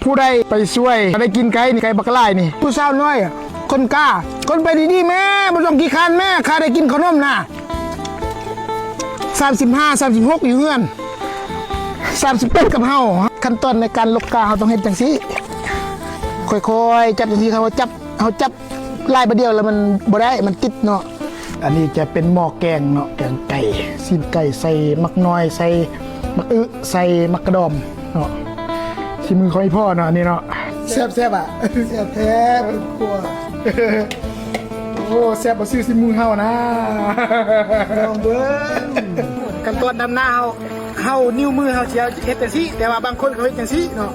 ผู้ใดไปช่วยได้กินไก่นี่ไก่บักไล่นี่ผู้สาวน้อยคนกล้าคนไปดีๆแม่บ่ต้องกี่คันแม่ข้าได้กินขนมนะ35 36อยู่เฮือน38กับเฮาขั้นตอนในการลกกาเฮาต้องเฮ็ดจังซี่ค่อยๆจับจังซี่เขาจับไล่บ่เดียวแล้วมันบ่ได้มันติดเนาะอันนี้จะเป็นหม้อแกงเนาะแกงไก่ซีนไก่ใส่มักน้อยใส่มักใส่มักกระดอมเนาะที่มือของพ่อเนาะอันนี้เนาะแซ่บๆอ่ะแซ่บแท้ครัวโอ้แซ่บบ่ซื้อสิมือเฮานะลองเบิ่งขั้นตอนดำหน้าเฮานิ้วมือเฮาสิเฮ็ดจังซี่แต่ว่าบางคนเขาเฮ็ดจังซี่เนาะ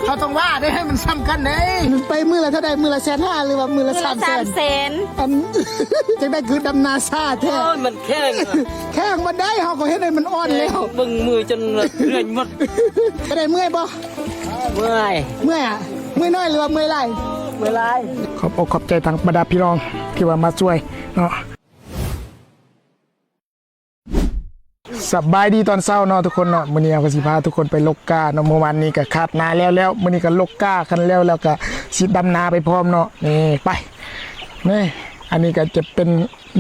เขาต้องว่าได้ให้มันซ้ำกันเด้ไปมือละเท่าใดมือละ150,000หรือว่ามือละ300,000อันจังได้คือดำนาซาแท้มันแข้งมันได้เฮาก็เฮ็ดให้มันอ่อนแล้วบึงมือจนเรื่อยหมดได้เมื่อยบ่เมื่อยอ่ะเมื่อยน้อยหรือว่าเมื่อยหลายขอบอกขอบใจทางบรรดาพี่น้องที่ว่ามาช่วยเนาะสบายดีตอนเช้าเนาะทุกคนเนาะมื้อนี้ก็สิพาทุกคนไปลกกาเนาะเมื่อวานนี้ก็คาดนาแล้วมื้อนี้ก็ลกกากันแล้วก็สิดำนาไปพร้อมเนาะนี่ไปนี่อันนี้ก็จะเป็น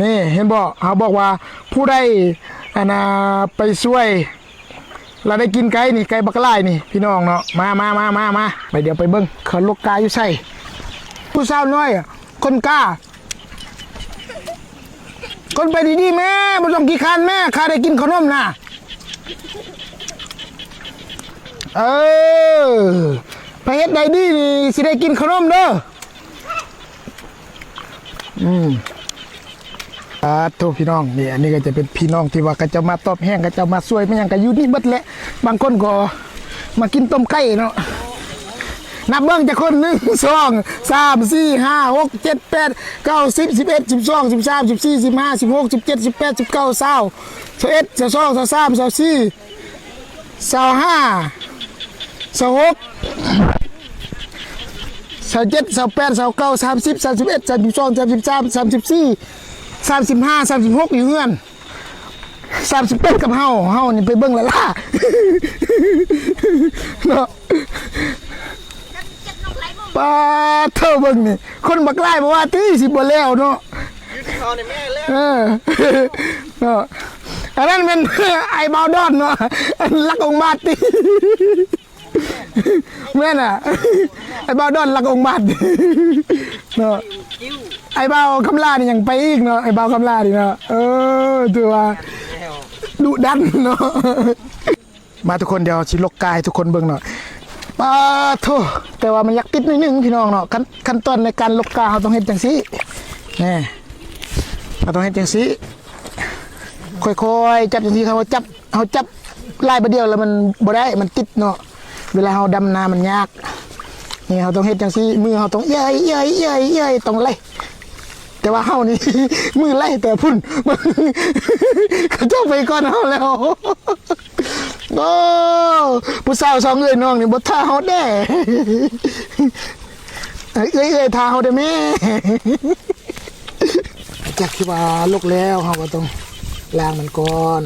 นี่เห็นบ่เขาบอกว่าผู้ใดไปช่วยเราได้กินไก่นี่ไก่บักไล่นี่พี่น้องเนาะมาไปเดี๋ยวไปเบิ่งเขาลกกาอยู่ใส่ผู้สาวน้อยคนกล้าคนไปดีๆแม่บ่ต้องกี่คันแม่ข้าได้กินขนมนะไปเฮ็ดได้ดีนี่สิได้กินขนมเด้อทุกพี่น้องนี่อันนี้ก็จะเป็นพี่น้องที่ว่าก็จะมาตอบแห้งก็จะมาช่วยไม่ยังก็อยู่นี่เบิดแหละบางคนก็มากินต้มไก่เนาะนับเบิ้งจากคน1 2 3 4 5 6 7 8 9 10 11 12 13 14 15 16 17 18 19 20 21 22 23 24 25 26 27 28 29 30 31 32 33 34 35 36อยู่เฮือน38กับเฮานี่ไปเบิ้งละล่ะเนาะป้าเท่าเบิ่งนี่คนบักไล่บอกว่าตีสิบ่แล้วเนาะเนาะอันนั้นเป็นไอ้เบาดอนเนาะลักองบาทตีแม่น่ะไอ้เบาดอนลักองบาทเนาะไอ้เบาคำลานี่ยังไปอีกเนาะไอ้เบาคำลานี่เนาะถือว่าดุดันเนาะมาทุกคนเดี๋ยวสิลกกายทุกคนเบิ่งเนาะป้าโธ่แต่ว่ามันอยากติดนิดนึงพี่น้องเนาะขั้นตอนในการลกกาเราต้องเฮ็ดจังซี่นี่เราต้องเฮ็ดจังซี่ค่อยๆจับจังซี่เขาจับไล่บ่เดียวแล้วมันบ่ได้มันติดเนาะเวลาเราดำนามันยากนี่เราต้องเฮ็ดจังซี่มือเราต้องเย้ยต้องไล่แต่ว่าเฮานี่ มือไล่แต่พุ่นเขาเจ้าไปก่อนเฮาแล้วโอ้ผู้สาว2เอ้ยน้องนี่บ่ท่าเฮาแน่เอ้ยท่าเฮาได้แม่จากที่ว่าลกแล้วเฮาก็ต้องล้างมันก่อน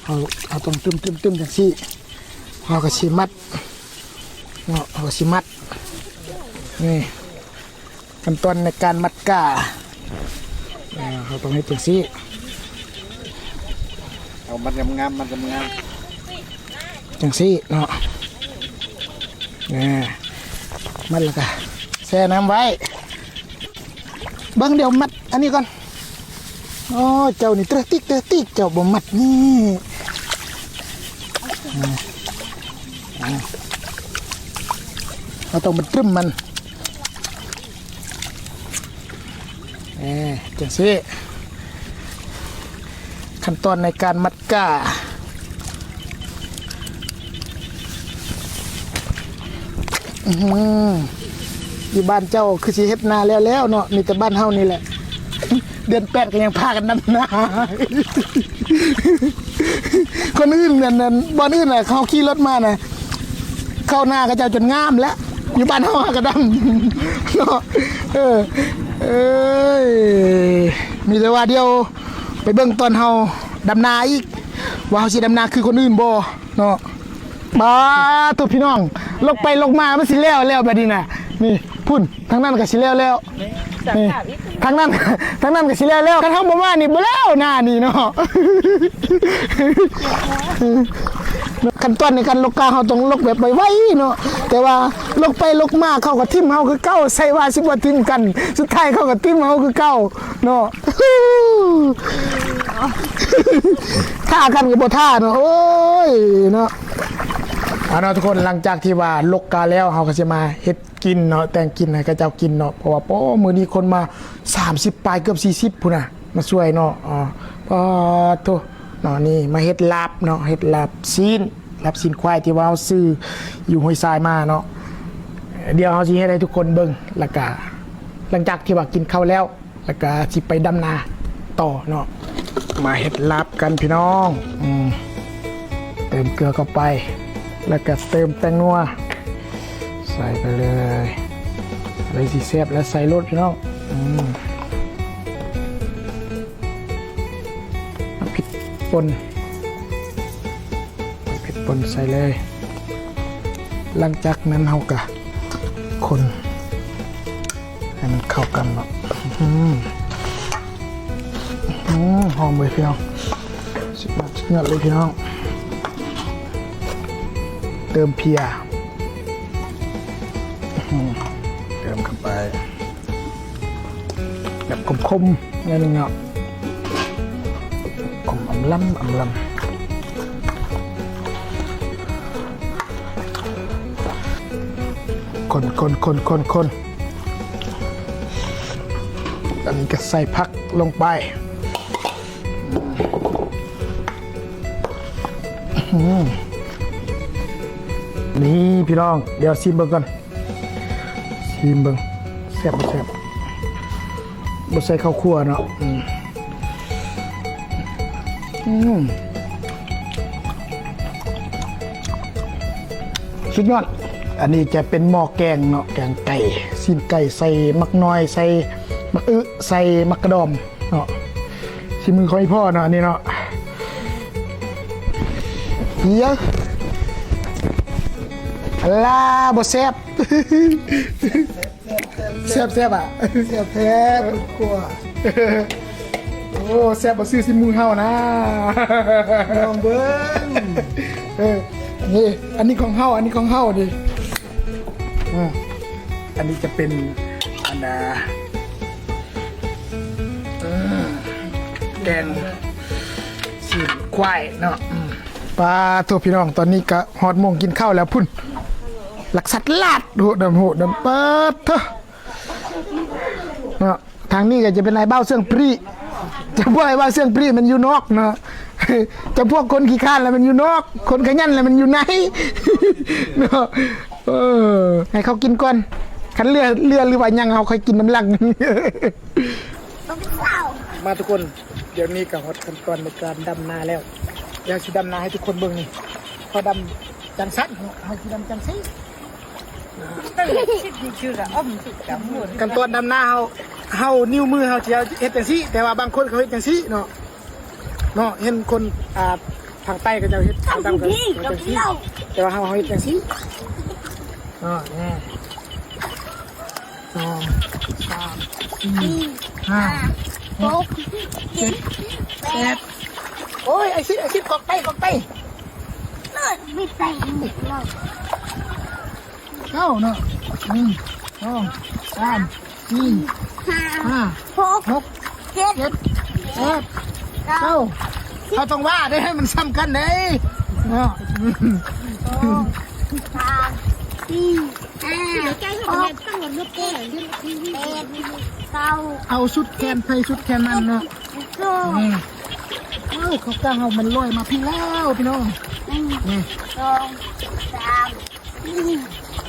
เฮาต้องตึมจังซี่เฮาก็สิมัดเนาะเฮาก็สิมัดนี่ขั้นตอนในการมัดก้าเราต้องให้จังซี่เอามัดงามจังซี่เนาะมัดแล้วก็แช่น้ำไว้เบิ่งเดี๋ยวมัดอันนี้ก่อนโอ้เจ้านี่เตะติ๊กเจ้าบ่มัดนี่เราต้องมาตรึมมันจังซี่ขั้นตอนในการมัดก้าอยู่บ้านเจ้าคือสิเฮ็ดนาแล้วเนาะมีแต่บ้านเฮานี่แหละเดือน8ก็ยังพากันดำนาคนอื่นนั่นบ้านอื่นน่ะเขาขี่รถมาน่ะเข้าหน้าก็เจ้าจนงามแล้วอยู่บ้านเฮาก็ดำเนาะ มีแต่ว่าเดียวไปเบิ่งตอนเฮาดำนาอีกว่าเฮาสิดำนาคือคนอื่นบ่เนาะมาตัวพี่น้องลงไปลงมามันสิแล้วแบบนี้น่ะนี่พุ่นทางนั้นก็สิแล้วนี่ทางนั้นก็สิแล้วคันเฮาบ่มานี่บ่แล้วหน้านี่เนาะขั้นตอนในการลกกาเขาต้องลกแบบไวๆเนาะแต่ว่าลกไปลกมาเขาก็ทิ่มเขาคือเก้าใส่ว่าสิบ่ทิ่มกันสุดท้ายเขาก็ทิ่มเขาคือเก้าเนาะท่ากันกับบ่ท่าเนาะโอ้ยเนาะเอาเนาะทุกคนหลังจากที่ว่าลกกาแล้วเขาก็จะมาเฮ็ดกินเนาะแต่งกินให้กับเจ้ากินเนาะเพราะว่าโอ้มื้อนี้คนมา30ปลายเกือบ40พุ่นน่ะมาช่วยเนาะอ๋อพอโตเนาะนี่มาเฮ็ดลาบเนาะเฮ็ดลาบซีนรับสินควายที่ว่าเราซื้ออยู่ห้วยทรายมาเนาะเดี๋ยวเราสิให้ได้ทุกคนเบิ่งแล้วก็หลังจากที่ว่ากินข้าวแล้วแล้วก็สิไปดำนาต่อเนาะมาเฮ็ดลาบกันพี่น้องเติมเกลือเข้าไปแล้วก็เติมแตงนัวใส่ไปเลยอะไรสิแซ่บแล้วใส่รสพี่น้องพริกป่นใส่เลยหลังจากนั้นเราก็คนให้มันเข้ากันเนาะหอมเลยพี่น้องสุดยอดเลยพี่น้องเติมเพียเติมเข้าไปแบบคมๆนิดนึงเนาะคมอำลำคนอันนี้ก็ใส่ผักลงไปนี่พี่น้องเดี๋ยวชิมเบิ่งก่อนชิมเบิ่งแซ่บบ่แซ่บบ่ใส่ข้าวคั่วเนาะสุดยอดอันนี้จะเป็นหม้อแกงเนาะแกงไก่ซีนไก่ใส่มักน้อยใส่มักใส่มักกระดอมเนาะชิมมือของพ่อเนาะนี่เนาะเฮียลาบ่แซ่บแซ่บอ่ะแซ่บกลัวโอ้แซ่บบ่ซื้อซิมือเฮานะลองเบิ่งนี่อันนี้ของเฮาดิอันนี้จะเป็นอันแกงสีควายเนาะปลาตัวพี่น้องตอนนี้ก็ฮอดโมงกินข้าวแล้วพุ่นหลักสัตว์ลาดโหดำเปิดเถอะเนาะทางนี้ก็จะเป็นไอ้เบ้าเสื่องปรีจะพวกไอ้เบ้าเสื่องปรีมันอยู่นอกเนาะจะพวกคนขี้ข้านแล้วมันอยู่นอกคนขยันแล้วมันอยู่ในเนาะให้เขากินก่อนขันเรือหรือว่ายังเขาค่อยกินน้ำลังมาทุกคนเดี๋ยวนี้กับฮอตขั้นตอนในการดำนาแล้วเดี๋ยวจะดำนาให้ทุกคนเบิ่งนี่พอดำจังสันเขาจะดำจังซี่ขั้นตอนดำนาเขานิ้วมือเขาจะเฮ็ดจังซี่แต่ว่าบางคนเขาเฮ็ดจังซี่เนาะเห็นคนทางใต้ก็จะเฮ็ดทางดำก็เฮ็ดจังซี่แต่ว่าเขาเฮ็ดจังซี่นี่2 3 4 5 6 7 8โอ้ยไอ้ชิดกอกไตไม่ใส่หมดเลย เข้าเนาะ1 2 3 4 5 6 7 8 9เขาต้องว่าได้ให้มันซ้ำกันเลยเนาะ3 4 5 6 7 8 เอาชุดแคนไปชุดแคนมันเนาะ 9 เขากล้าเอามันลอยมาพี่แล้วพี่น้อง1 2 3 4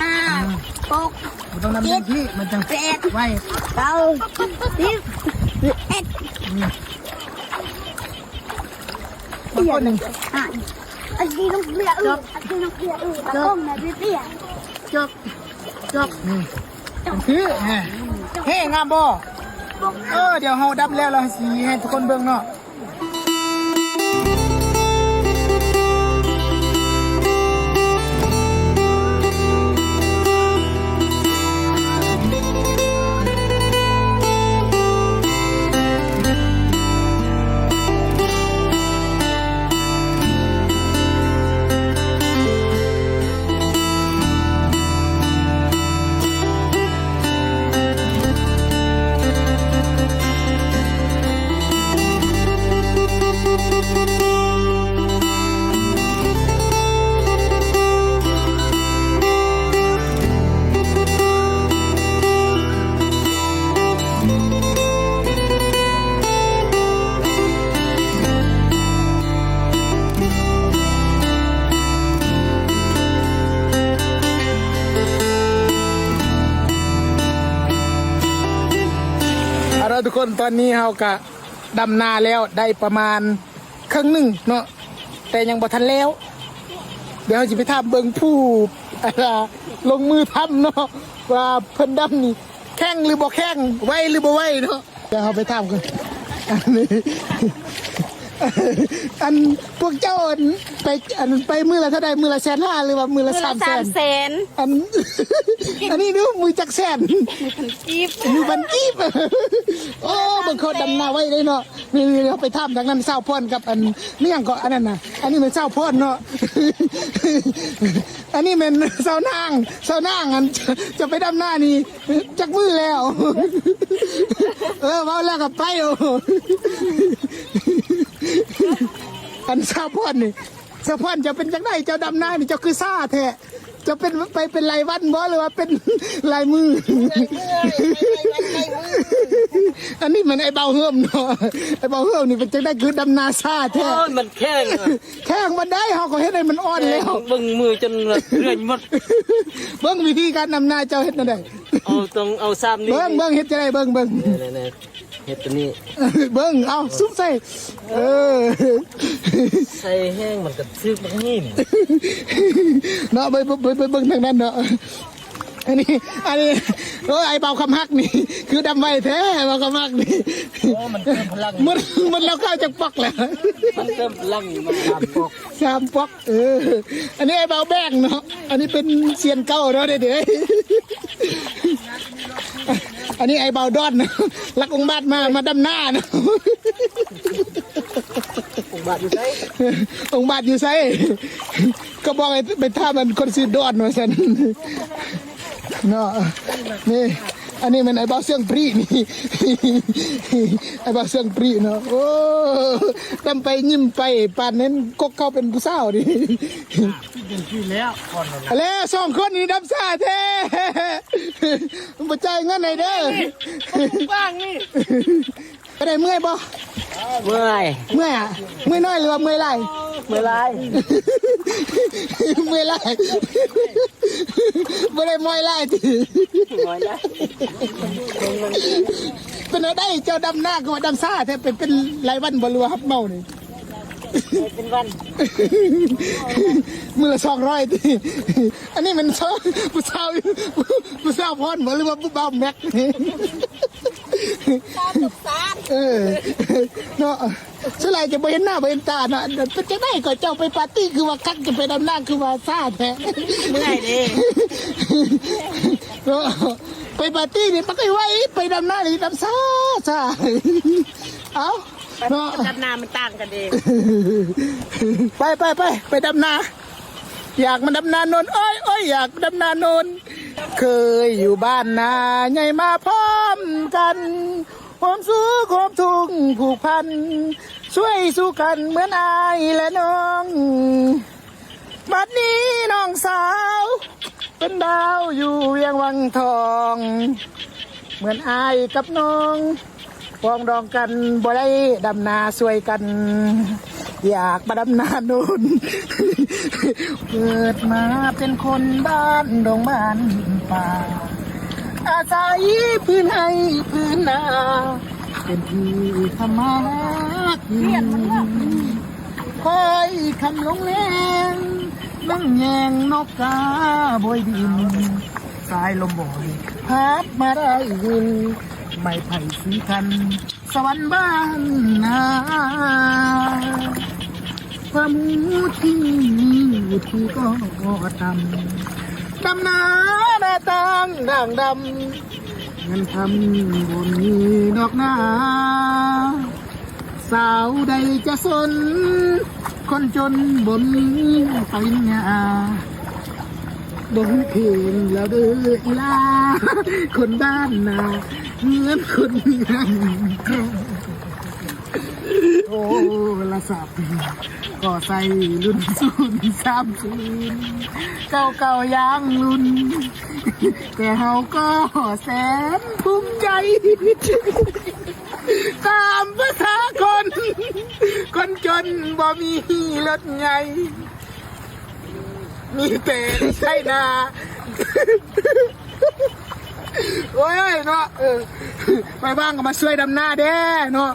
5 6 ต้องนำเงินที่มันจังไว้ก้อนหนึ่งอันนี้ต้องเปลี่ยนตะก้มนะเปลี่ยนจบคือเฮ้งามบ่ เดี๋ยวเฮาดับแล้วเราสิให้ทุกคนเบิ่งเนาะทุกคนตอนนี้เฮากะดำนาแล้วได้ประมาณครึ่งหนึ่งเนาะแต่ยังบ่ทันแล้วเดี๋ยวเราจะไปทำเบิ่งผู้ลงมือทำเนาะว่าเพิ่นดำนี่แข้งหรือบ่แข้งไวหรือบ่ไวเนาะเดี๋ยวเราไปทำกันอันพวกเจ้าไปมือละเท่าใดมือละ150,000หรือว่ามือละ300,000อันนี้ดูมือจักแสนมือบันกีบโอ้บางคนดำนาไว้เลยเนาะนี่เราไปทำทางนั้นเศร้าพ่นกับอันนี่ยังก็อันนั้นน่ะอันนี้มันเศร้าพ่นเนาะอันนี้มันเศร้านางอันจะไปดำหน้านี่จักมือแล้วเมาแล้วกับไปอันเศร้าพ่นนี่เศร้าพ่นจะเป็นจังไดเจ้าดำหน้านี่เจ้าคือซ่าแท้จะเป็นรายวันบ่หรือว่าเป็นรายมืออันนี้มันไอ้เบาเฮิมเนาะไอ้เบาเฮิมนี่เป็นจังได้คือดำนาซาแท้มันแข้งมันได้เฮาก็เฮ็ดให้มันอ่อนแล้วเบิ่งมือจนเรื่อยหมดเบิ่งวิธีการดำนาเจ้าเฮ็ดนั่นได้เอาซ้ำนี่เบิ่งเฮ็ดจะได้เบิ่งเฮ็ดตัวนี้เบิ่งเอาซุปใส่ใส่แห้งมันก็ซึกมันนิ่มเนาะไปเบิ่งทางนั้นเนาะอันนี้ไอ้เบาคำฮักนี่คือดำไว้แท้เบาคำฮักนี่มันเติมพลังมันเราเข้าจากปอกแล้วมันเติมพลังมัน3 ปอกอันนี้ไอ้เบาแบงเนาะอันนี้เป็นเซียนเก่าเนาะเด้ออันนี้ไอ้เบาดอนลักองค์บาทมาดำหน้าเนาะองค์บาทอยู่ไสก็บอกไปท่ามันคนซื้อดอนว่าซั่นเนาะนี่อันนี้มันไอ้เบาเสียงปรีนี่ไอ้เบาเสียงปรีเนาะโอ้ดำไปยิ้มไปปานนั้นกกเข้าเป็นผู้สาวดิแล้ว2 คนนี้ดำซาแท้บ่จ่ายเงินให้เด้อบ้างนี่ไปได้เมื่อยบ่เมื่อยอ่ะเมื่อยน้อยหรือว่าเมื่อยหลายเมื่อยหลายบ่ได้เมื่อยหลายติเป็นได้เจ้าดำหน้าก็ว่าดำซ่าแท้เป็นรายวันบ่รู้ว่าฮับเมานี่เป็นวันมือละ200ติอันนี้มันผู้สาวพรบ่หรือว่าผู้บ่าวแม็กเนาะสลายจะไปเห็นหน้าไปเห็นตาเนาะเป็นจะได้ก็เจ้าไปปาร์ตี้คือว่าคักจะไปดำน้ำคือว่าซ่าแท้เมื่อยดิเนาะไปปาร์ตี้นี่มันก็ไว้ไปดำน้ำนี่ดำซ่าเอาเนาะดำน้ำมันต่างกันเองไปดำน้ำอยากมาดำน้ำนนโอ้ยอยากดำน้ำนนเคยอยู่บ้านนาใหญ่มาพร้อมกันความสุขความทุกข์ผูกพันช่วยสู้กันเหมือนอายและน้องบัดนี้น้องสาวเป็นดาวอยู่เวียงวังทองเหมือนอายกับน้องปองดองกันบ่ได้ดำนาช่วยกันอยากมาดำนาโนนเกิดมาเป็นคนบ้านดงบ้านป่าอาศัยพื้นให้พื้นนาเป็นที่ธรรมะคอยคำลงแรงนั่งแยงนกกาบอยดินสายลมบ่อยพัดมาได้ยิน ไม่ไผ่สีคันสวรรค์บ้านนาความหูที่อยู่ที่ก็ทำดำนาหน้าต่างด่างดำเงินทำบนมีดอกนาสาวใดจะสนคนจนบนไปงาดงเพลงแล้วเด้ออีลาคนบ้านนาเหมือนคนงานโอ้ละสับก็ใส่รุ่น030เก่าๆยังรุ่นแต่เฮาก็แสนภูมิใจตามภาษาคนจนบ่มีรถไงมีแต่ใช่นาโอ้ยเนาะไปบ้างก็มาช่วยดำหน้าเด้เนาะ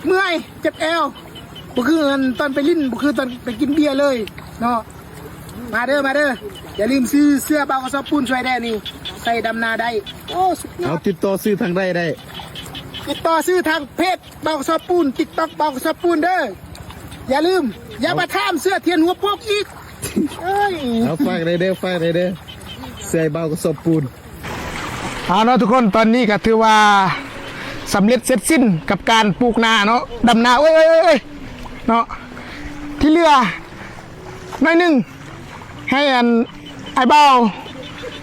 เมื่อยเจ็บเอวบ่คือตอนไปลิ้นบ่คือตอนไปกินเบียร์เลยเนาะมาเด้ออย่าลืมซื้อเสื้อเบากระสอบปูนช่วยได้นี่ใส่ดำนาได้โอ้สุดยอ เอา ด ติดต่อซื้อทางใดได้ ติดต่อซื้อทางเพจเบากระสอบปูนTikTokเบากระสอบปูนเด้ออย่าลืมอย่ามาท่ามเสื้อเทียนหัวโปกอีกเอ้ย เอาฝากได้เด้อเสียเบากระสอบปูน เอาเนาะทุกคนตอนนี้ก็ถือว่าสำเร็จเสร็จสิ้นกับการปลูกนาเนาะดำนาเอ้ยเนาะที่เหลือน้อยหนึงให้อันไอ้เบา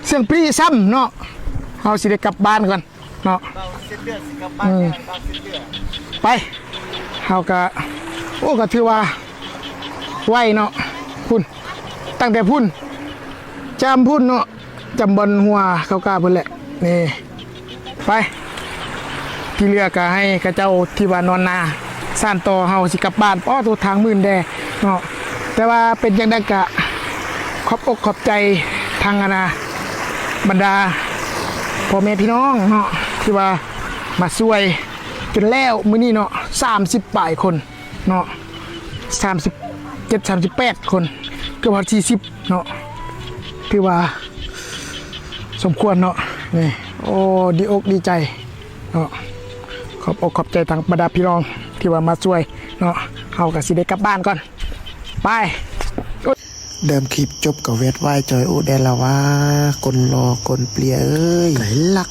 เสียงปรีซ้ำเนาะเฮาสิได้กลับบ้านก่อนเนาะไปเฮาก็โอ้ก็ถือว่าไวเนาะพุ่นตั้งแต่พุ่นจำพุ่นเนาะจำบนหัวเขากล้าพุ่นแหละนี่ไปที่เหลือก็ให้กระเจ้าที่ว่านอนนาซ่านต่อเฮาสิกลับบ้านป้อตัวทางมื่นแดเนาะแต่ว่าเป็นจังได๋ก็ขอบอกขอบใจทางบรรดาพ่อแม่พี่น้องเนาะที่ว่ามาช่วยจนแล้วมื้อนี้เนาะ30ปลายคนเนาะ37 38คนเกือบ40เนาะถือว่าสมควรเนาะนี่โอ้ดีอกดีใจเนาะขอบอกขอบใจทางบรรดาพี่น้องที่ว่ามาช่วยเนาะเฮาก็สิได้กลับบ้านก่อนไปเดิมคลิปจบกับเวทไหวจอยโอแดนละว่ากลรอกลเปลียเอ้ยไหลลัก